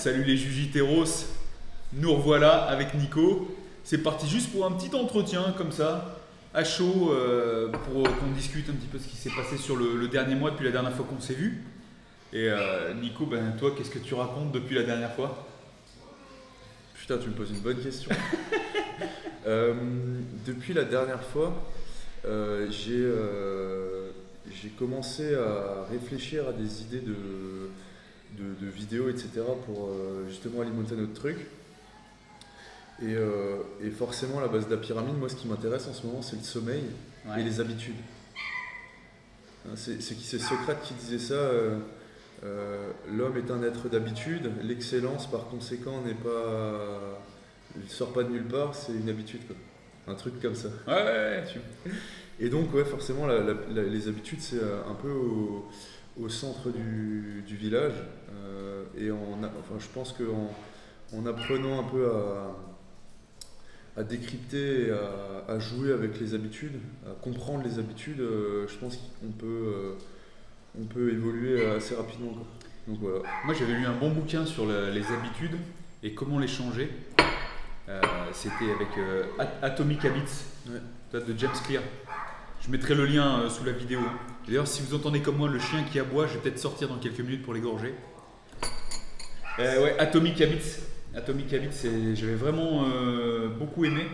Salut les Jujiteros, nous revoilà avec Nico. C'est parti juste pour un petit entretien comme ça, à chaud, pour qu'on discute un petit peu ce qui s'est passé sur le dernier mois depuis la dernière fois qu'on s'est vu. Et Nico, ben, toi, qu'est-ce que tu racontes depuis la dernière fois? Putain, tu me poses une bonne question. Depuis la dernière fois, j'ai commencé à réfléchir à des idées de vidéos, etc. pour justement alimenter notre truc. Et forcément, la base de la pyramide, moi, ce qui m'intéresse en ce moment, c'est le sommeil et les habitudes. C'est Socrate qui disait ça. L'homme est un être d'habitude. L'excellence, par conséquent, il sort pas de nulle part. C'est une habitude, quoi. Un truc comme ça. Et donc, ouais, forcément, les habitudes, c'est un peu au centre du village. Enfin, je pense qu'en apprenant un peu à décrypter, à jouer avec les habitudes, à comprendre les habitudes, je pense qu'on peut évoluer assez rapidement, quoi. Donc voilà. Moi, j'avais lu un bon bouquin sur les habitudes et comment les changer. C'était avec Atomic Habits, de James Clear. Je mettrai le lien sous la vidéo. D'ailleurs, si vous entendez comme moi le chien qui aboie, je vais peut-être sortir dans quelques minutes pour l'égorger. Ouais, Atomic Habits. Atomic Habits, j'avais vraiment beaucoup aimé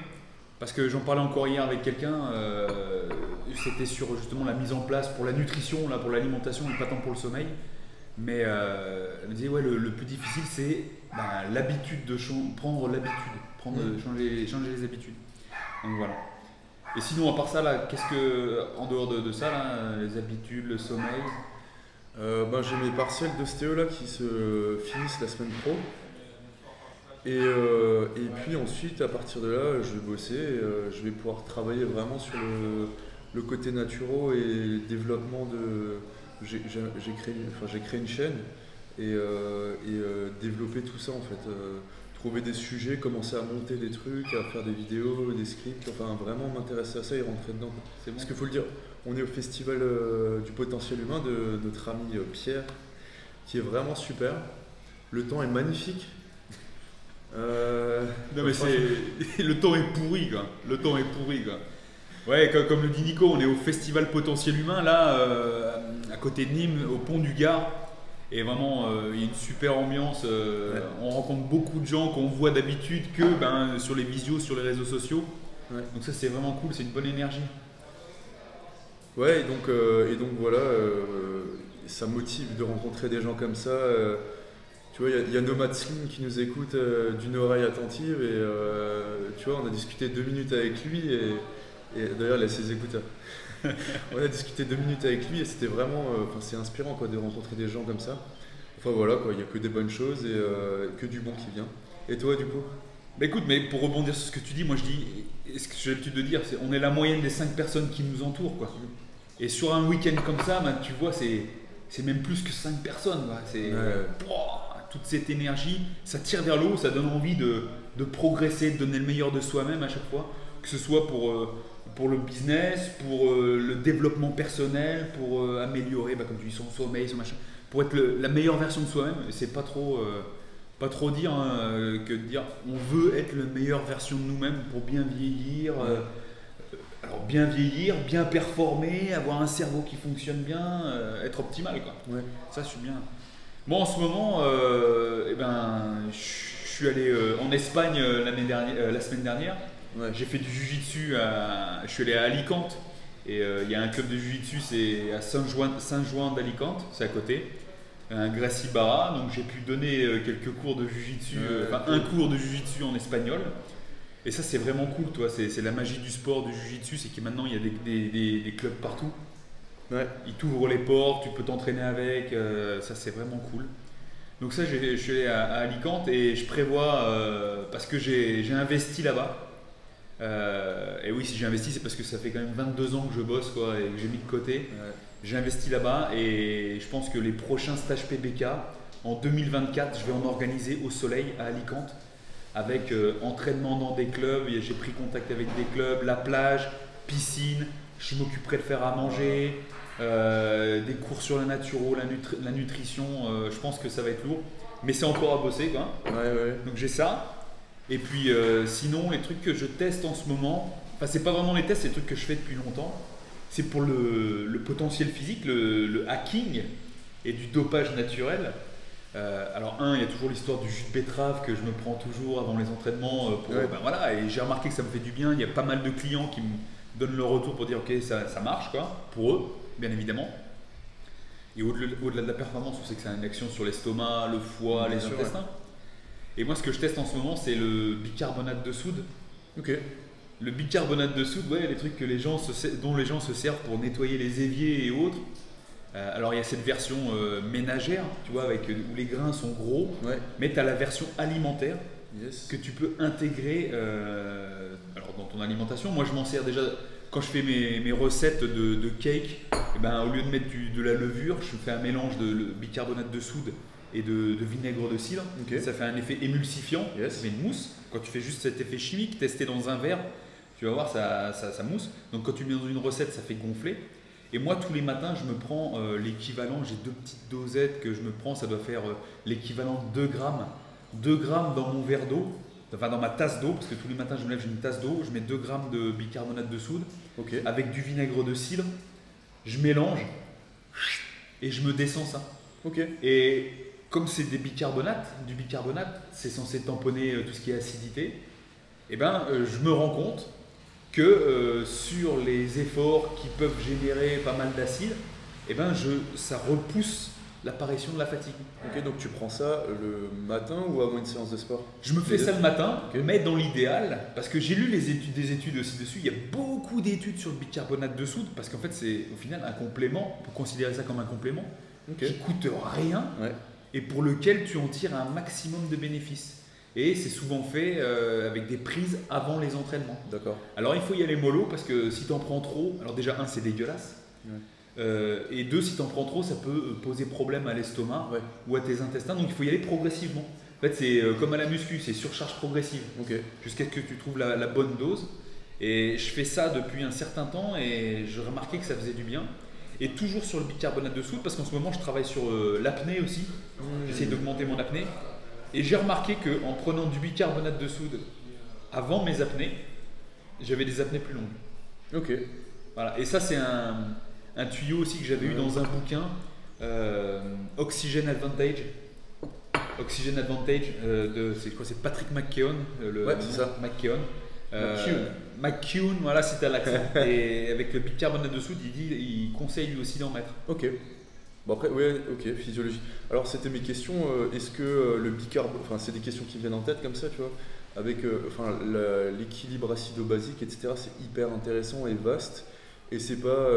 parce que j'en parlais encore hier avec quelqu'un. C'était sur justement la mise en place pour la nutrition, là, pour l'alimentation et pas tant pour le sommeil. Mais elle me disait, ouais, le plus difficile, c'est l'habitude de prendre l'habitude, changer les habitudes. Donc voilà. Et sinon, à part ça, là, qu'est-ce que, en dehors de ça, là, les habitudes, le sommeil? J'ai mes partiels d'ostéo là qui se finissent la semaine pro. Et puis ensuite, à partir de là, je vais bosser. Je vais pouvoir travailler vraiment sur le côté naturo et le développement de. J'ai créé une chaîne et développer tout ça en fait. Trouver des sujets, commencer à monter des trucs, à faire des vidéos, des scripts, enfin vraiment m'intéresser à ça et rentrer dedans. C'est bon. Parce qu'il faut le dire, on est au festival du potentiel humain de notre ami Pierre, qui est vraiment super. Le temps est magnifique. Non mais le temps est pourri, quoi. Le temps est pourri, quoi. Ouais, comme le dit Nico, on est au festival potentiel humain là, à côté de Nîmes, au pont du Gard. Et vraiment, il y a une super ambiance. On rencontre beaucoup de gens qu'on voit d'habitude que sur les visios, sur les réseaux sociaux. Ouais. Donc ça, c'est vraiment cool, c'est une bonne énergie. Ouais, et donc voilà, ça motive de rencontrer des gens comme ça. Tu vois, il y a Nomad Slim qui nous écoute d'une oreille attentive. Et tu vois, on a discuté 2 minutes avec lui. Et d'ailleurs, il a ses écouteurs. On a discuté 2 minutes avec lui et c'était vraiment, c'est inspirant, quoi, de rencontrer des gens comme ça. Enfin voilà, quoi, il n'y a que des bonnes choses et que du bon qui vient. Et toi, du coup? Écoute, mais pour rebondir sur ce que tu dis, moi je dis, ce que j'ai l'habitude de dire, c'est on est la moyenne des 5 personnes qui nous entourent, quoi. Et sur un week-end comme ça, tu vois, c'est même plus que 5 personnes, quoi. C'est toute cette énergie, ça tire vers le haut, ça donne envie de progresser, de donner le meilleur de soi-même à chaque fois, que ce soit pour le business, pour le développement personnel, pour améliorer, comme tu dis, son sommeil, son machin, pour être la meilleure version de soi-même. C'est pas trop dire que de dire on veut être la meilleure version de nous-mêmes pour bien vieillir. Alors bien vieillir, bien performer, avoir un cerveau qui fonctionne bien, être optimal, quoi. Ouais. Ça, je suis bien. Moi, en ce moment, je suis allé en Espagne la semaine dernière. Ouais. J'ai fait du jiu-jitsu, je suis allé à Alicante et il y a un club de jiu-jitsu, c'est à Saint-Joan d'Alicante, c'est à côté, un Gracie Barra, donc j'ai pu donner quelques cours de jiu-jitsu, un cours de jiu-jitsu en espagnol. Et ça, c'est vraiment cool, toi. C'est la magie du sport, du jiu-jitsu, c'est que maintenant il y a des clubs partout. Ouais. Ils t'ouvrent les portes, tu peux t'entraîner avec, ça c'est vraiment cool. Donc ça, je suis allé à Alicante et je prévois, parce que j'ai investi là-bas. Et oui, si j'ai investi, c'est parce que ça fait quand même 22 ans que je bosse, quoi, et que j'ai mis de côté. Ouais. J'ai investi là-bas et je pense que les prochains stages PBK, en 2024, je vais en organiser au soleil à Alicante avec entraînement dans des clubs. J'ai pris contact avec des clubs, la plage, piscine, je m'occuperai de faire à manger, des cours sur la naturo, la nutrition, je pense que ça va être lourd. Mais c'est encore à bosser quoi. Ouais. Donc j'ai ça. Et puis sinon, les trucs que je teste en ce moment, enfin c'est pas vraiment les tests, c'est des trucs que je fais depuis longtemps. C'est pour le potentiel physique, le hacking et du dopage naturel. Alors il y a toujours l'histoire du jus de betterave que je me prends toujours avant les entraînements voilà, et j'ai remarqué que ça me fait du bien. Il y a pas mal de clients qui me donnent leur retour pour dire ok ça marche quoi, pour eux bien évidemment. Et au-delà de la performance, on sait que ça a une action sur l'estomac, le foie, les intestins. Et moi ce que je teste en ce moment c'est le bicarbonate de soude. Ok. Le bicarbonate de soude, les trucs que dont les gens se servent pour nettoyer les éviers et autres. Alors il y a cette version ménagère, tu vois, où les grains sont gros, mais tu as la version alimentaire que tu peux intégrer alors dans ton alimentation. Moi je m'en sers déjà quand je fais mes recettes de cake. Au lieu de mettre de la levure, je fais un mélange de bicarbonate de soude et de vinaigre de cidre. Ça fait un effet émulsifiant, ça fait une mousse. Quand tu fais juste cet effet chimique, testé dans un verre, tu vas voir, ça mousse. Donc quand tu mets dans une recette, ça fait gonfler. Et moi, tous les matins, je me prends l'équivalent, j'ai 2 petites dosettes que je me prends, ça doit faire l'équivalent de 2 grammes. 2 grammes dans mon verre d'eau, enfin dans ma tasse d'eau, parce que tous les matins, je me lève, j'ai une tasse d'eau, je mets 2 grammes de bicarbonate de soude avec du vinaigre de cidre, je mélange et je me descends ça. Et comme c'est du bicarbonate, c'est censé tamponner tout ce qui est acidité, je me rends compte que sur les efforts qui peuvent générer pas mal d'acide, ça repousse l'apparition de la fatigue. Donc tu prends ça le matin ou avant une séance de sport? Je me fais ça le matin, mais dans l'idéal, parce que j'ai lu des études aussi dessus, il y a beaucoup d'études sur le bicarbonate de soude, parce qu'en fait c'est au final un complément, on peut considérer ça comme un complément, qui coûte rien et pour lequel tu en tires un maximum de bénéfices. Et c'est souvent fait avec des prises avant les entraînements. D'accord. Alors il faut y aller mollo parce que si tu en prends trop, alors déjà c'est dégueulasse. Et 2, si tu en prends trop, ça peut poser problème à l'estomac ou à tes intestins. Donc il faut y aller progressivement. En fait c'est comme à la muscu, c'est surcharge progressive. Jusqu'à ce que tu trouves la bonne dose. Et je fais ça depuis un certain temps et je remarquais que ça faisait du bien. Et toujours sur le bicarbonate de soude parce qu'en ce moment je travaille sur l'apnée aussi. J'essaie d'augmenter mon apnée. Et j'ai remarqué qu'en prenant du bicarbonate de soude avant mes apnées, j'avais des apnées plus longues. Voilà. Et ça, c'est un tuyau aussi que j'avais eu dans un bouquin, Oxygen Advantage. Oxygen Advantage, c'est Patrick McKeown. C'est ça. McKeown, voilà, c'était à l'accent. Et avec le bicarbonate de soude, il conseille lui aussi d'en mettre. Bon après, physiologie. Alors c'était mes questions, est-ce que le bicarbonate, enfin c'est des questions qui viennent en tête comme ça, tu vois, avec l'équilibre acido-basique, etc. C'est hyper intéressant et vaste. Et c'est pas,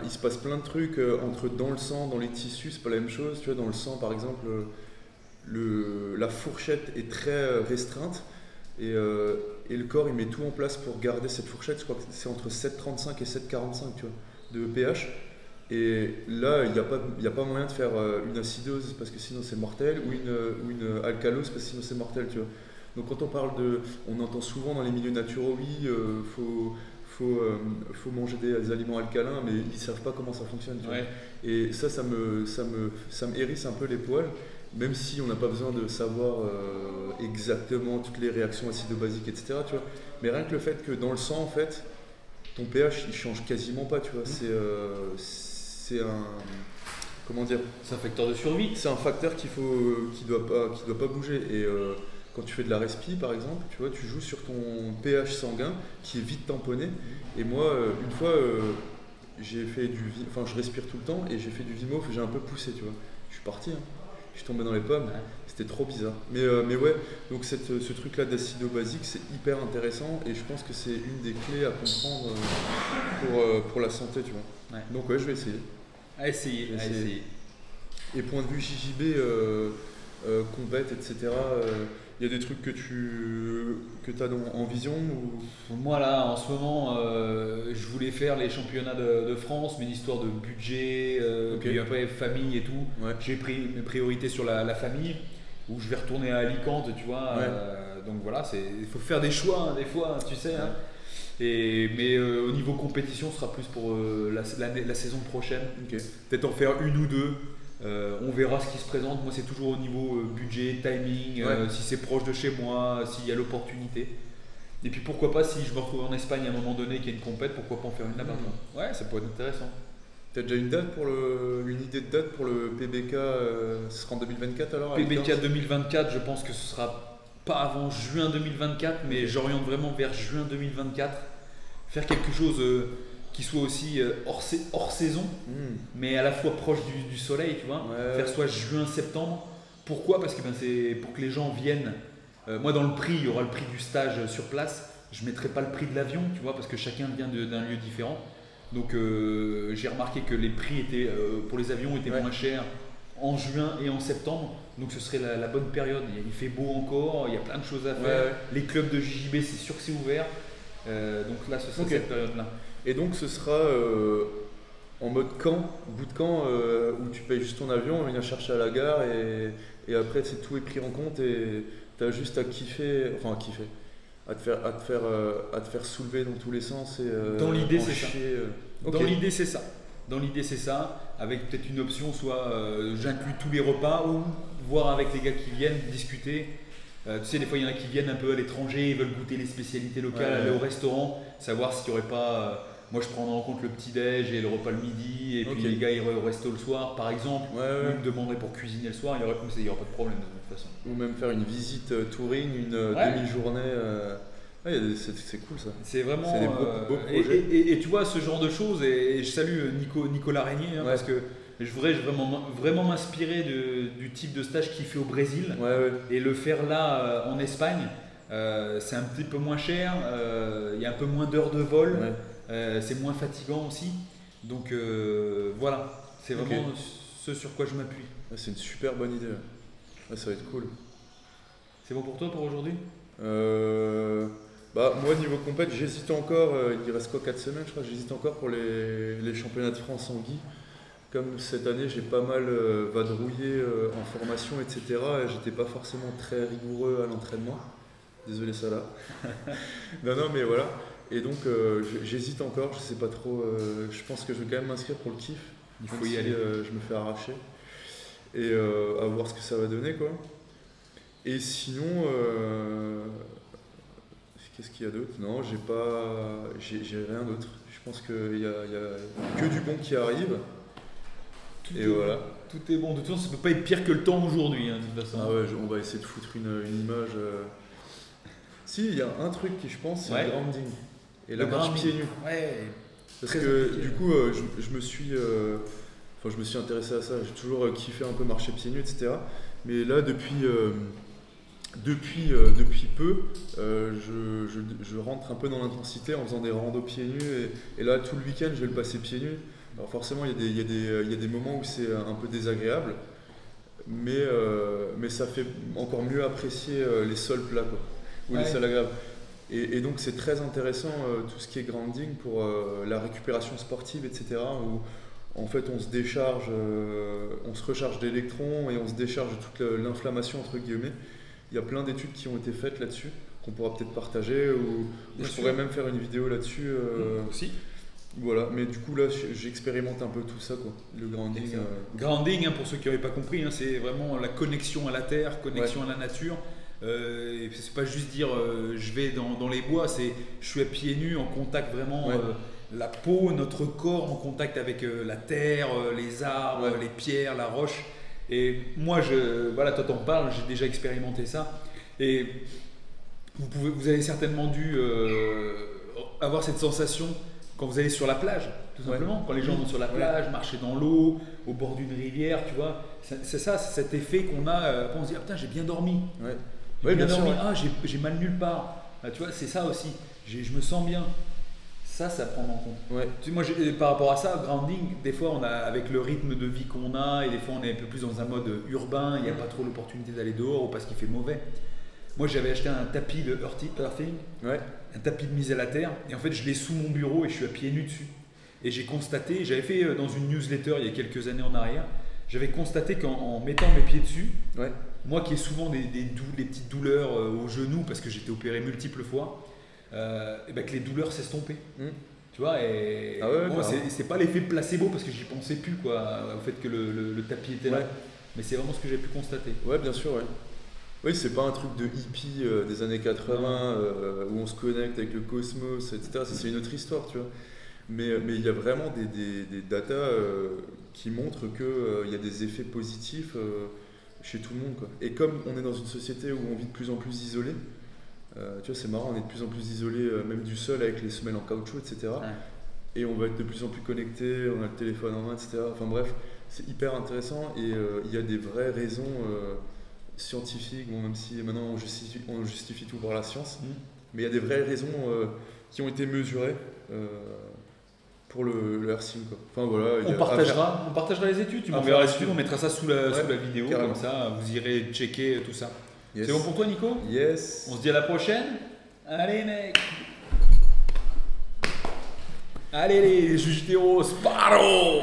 il se passe plein de trucs dans le sang, dans les tissus, c'est pas la même chose, tu vois. Dans le sang par exemple, la fourchette est très restreinte et le corps il met tout en place pour garder cette fourchette. Je crois que c'est entre 7,35 et 7,45, tu vois, de pH. Et là, il n'y a pas moyen de faire une acidose parce que sinon c'est mortel, ou une alcalose parce que sinon c'est mortel, tu vois. Donc quand on parle on entend souvent dans les milieux naturaux, faut manger des aliments alcalins, mais ils ne savent pas comment ça fonctionne, tu vois. Et ça me hérisse un peu les poils, même si on n'a pas besoin de savoir exactement toutes les réactions acido-basiques, etc., tu vois. Mais rien que le fait que dans le sang, en fait, ton pH il change quasiment pas, tu vois. C'est un, comment dire, c'est un facteur de survie. C'est un facteur qui doit pas bouger. Et quand tu fais de la respi par exemple, tu vois, tu joues sur ton pH sanguin qui est vite tamponné. Et moi, une fois, j'ai fait je respire tout le temps et j'ai fait du Vimov et j'ai un peu poussé, tu vois. Je suis parti, je suis tombé dans les pommes. C'était trop bizarre. Mais ouais, donc ce truc-là d'acido-basique, c'est hyper intéressant et je pense que c'est une des clés à comprendre pour la santé, tu vois. Donc ouais, je vais essayer. À essayer. Et point de vue JJB, compète, etc., il y a des trucs que tu as en vision ou... Moi là, en ce moment, je voulais faire les championnats de France, mais une histoire de budget, puis après famille et tout. J'ai pris mes priorités sur la famille, où je vais retourner à Alicante, tu vois. Donc voilà, il faut faire des choix des fois, tu sais. Mais au niveau compétition, ce sera plus pour la saison prochaine. Okay. Peut-être en faire une ou deux. On verra ce qui se présente. Moi, c'est toujours au niveau budget, timing, si c'est proche de chez moi, s'il y a l'opportunité. Et puis pourquoi pas, si je me retrouve en Espagne à un moment donné, qu'il y a une compète, pourquoi pas en faire une là-bas. Ouais, ça pourrait être intéressant. T'as déjà une idée de date pour le PBK ce sera en 2024 alors? PBK 2024, je pense que ce sera pas avant juin 2024, mais j'oriente vraiment vers juin 2024. Faire quelque chose qui soit aussi hors saison, mais à la fois proche du soleil, tu vois. Faire soit juin-septembre. Pourquoi? Parce que c'est pour que les gens viennent. Moi, dans le prix, il y aura le prix du stage sur place. Je ne mettrai pas le prix de l'avion, tu vois, parce que chacun vient d'un lieu différent. Donc, j'ai remarqué que les prix pour les avions étaient moins chers en juin et en septembre. Donc, ce serait la bonne période. Il fait beau encore, il y a plein de choses à faire. Les clubs de JJB, c'est sûr que c'est ouvert. Donc là, ce sera cette période-là. Et donc, ce sera en mode camp, bout de camp, où tu payes juste ton avion, on vient chercher à la gare et après, tout est pris en compte et tu as juste à kiffer, à te faire soulever dans tous les sens. Dans l'idée, c'est ça. Dans l'idée, c'est ça. Dans l'idée, c'est ça. Avec peut-être une option, soit j'inclus tous les repas ou voir avec les gars qui viennent discuter. Tu sais, des fois, il y en a qui viennent un peu à l'étranger, ils veulent goûter les spécialités locales, aller au restaurant, savoir s'il n'y aurait pas. Moi, je prends en compte le petit-déj et le repas le midi, et puis les gars iraient au resto le soir, par exemple. Ou me demanderaient pour cuisiner le soir, il n'y aura pas de problème de toute façon. Ou même faire une visite touring, une demi-journée. C'est cool ça. C'est vraiment des beaux projets. Et tu vois, ce genre de choses, et je salue Nicolas Régnier, parce que je voudrais vraiment m'inspirer du type de stage qu'il fait au Brésil et le faire là en Espagne. C'est un petit peu moins cher, il y a un peu moins d'heures de vol, c'est moins fatigant aussi. Donc voilà, c'est vraiment ce sur quoi je m'appuie. C'est une super bonne idée. Ça va être cool. C'est bon pour toi pour aujourd'hui? Moi niveau compète, j'hésite encore, il reste quoi, 4 semaines je crois, j'hésite encore pour les championnats de France en Guy. Comme cette année j'ai pas mal vadrouillé en formation, etc. Et j'étais pas forcément très rigoureux à l'entraînement. Désolé ça là. non mais voilà. Et donc j'hésite encore, je sais pas trop, je pense que je vais quand même m'inscrire pour le kiff. Il faut y aller. Je me fais arracher. Et à voir ce que ça va donner quoi. Et sinon, qu'est-ce qu'il y a d'autre? Non, j'ai rien d'autre. Je pense qu'il y a que du bon qui arrive. Tout est bon. De toute façon, ça peut pas être pire que le temps aujourd'hui, de toute façon. Ah ouais, on va essayer de foutre une image. Si, il y a un truc qui, je pense, c'est le grounding. Et la marche pieds nus. Parce que du coup, je me suis intéressé à ça. J'ai toujours kiffé un peu marcher pieds nus, etc. Mais là, depuis peu, je rentre un peu dans l'intensité en faisant des randos pieds nus et là tout le week-end je vais le passer pieds nus. Alors forcément il y a des moments où c'est un peu désagréable, mais ça fait encore mieux apprécier les sols plats quoi, ou les sols agréables. Et donc c'est très intéressant tout ce qui est grounding pour la récupération sportive, etc. Où en fait on se recharge d'électrons et on se décharge de toute l'inflammation entre guillemets. Il y a plein d'études qui ont été faites là-dessus, qu'on pourra peut-être partager, ou je pourrais même faire une vidéo là-dessus. Aussi. Voilà, mais du coup là j'expérimente un peu tout ça, quoi. Le grounding. Grounding, pour ceux qui n'avaient pas compris, c'est vraiment la connexion à la terre, connexion à la nature. C'est pas juste dire je vais dans les bois, c'est je suis à pieds nus en contact vraiment la peau, notre corps en contact avec la terre, les arbres, les pierres, la roche. Et moi, toi t'en parles, j'ai déjà expérimenté ça. Et vous avez certainement dû avoir cette sensation quand vous allez sur la plage, tout simplement. Quand les gens vont sur la plage, marcher dans l'eau, au bord d'une rivière, tu vois. C'est ça, c'est cet effet qu'on a. On se dit, ah putain, j'ai bien dormi. J'ai bien dormi. Ah, j'ai mal nulle part. Tu vois, c'est ça aussi. Je me sens bien. Ça prendre en compte. Moi, par rapport à ça, grounding, des fois, avec le rythme de vie qu'on a, et des fois, on est un peu plus dans un mode urbain, il n'y a pas trop l'opportunité d'aller dehors ou parce qu'il fait mauvais. Moi, j'avais acheté un tapis de earthing, un tapis de mise à la terre, et en fait, je l'ai sous mon bureau et je suis à pieds nus dessus. Et j'ai constaté, j'avais fait dans une newsletter il y a quelques années en arrière, j'avais constaté qu'en mettant mes pieds dessus, moi qui ai souvent des petites douleurs aux genoux parce que j'étais opéré multiples fois, et ben que les douleurs s'estompaient. Tu vois, et bon, c'est pas l'effet placebo parce que j'y pensais plus quoi, au fait que le tapis était là. Mais c'est vraiment ce que j'ai pu constater. Ouais, bien sûr, ouais. Oui, c'est pas un truc de hippie des années 80 où on se connecte avec le cosmos, etc. Ça, c'est une autre histoire, tu vois. Mais il y a vraiment des datas qui montrent qu'il y a des effets positifs chez tout le monde, quoi. Et comme on est dans une société où on vit de plus en plus isolé, tu vois, c'est marrant, on est de plus en plus isolé, même du sol avec les semelles en caoutchouc, etc. Et on va être de plus en plus connecté, on a le téléphone en main, etc. Enfin bref, c'est hyper intéressant et il y a des vraies raisons scientifiques, bon, même si maintenant on justifie tout par la science, mais il y a des vraies raisons qui ont été mesurées pour le earthing, quoi. Enfin, voilà, on partagera les études, tu m'enverras les études, on mettra ça sous la vidéo, carrément. Comme ça vous irez checker tout ça. Yes. C'est bon pour toi, Nico? Yes. On se dit à la prochaine. Allez mec. Allez les juges Sparo.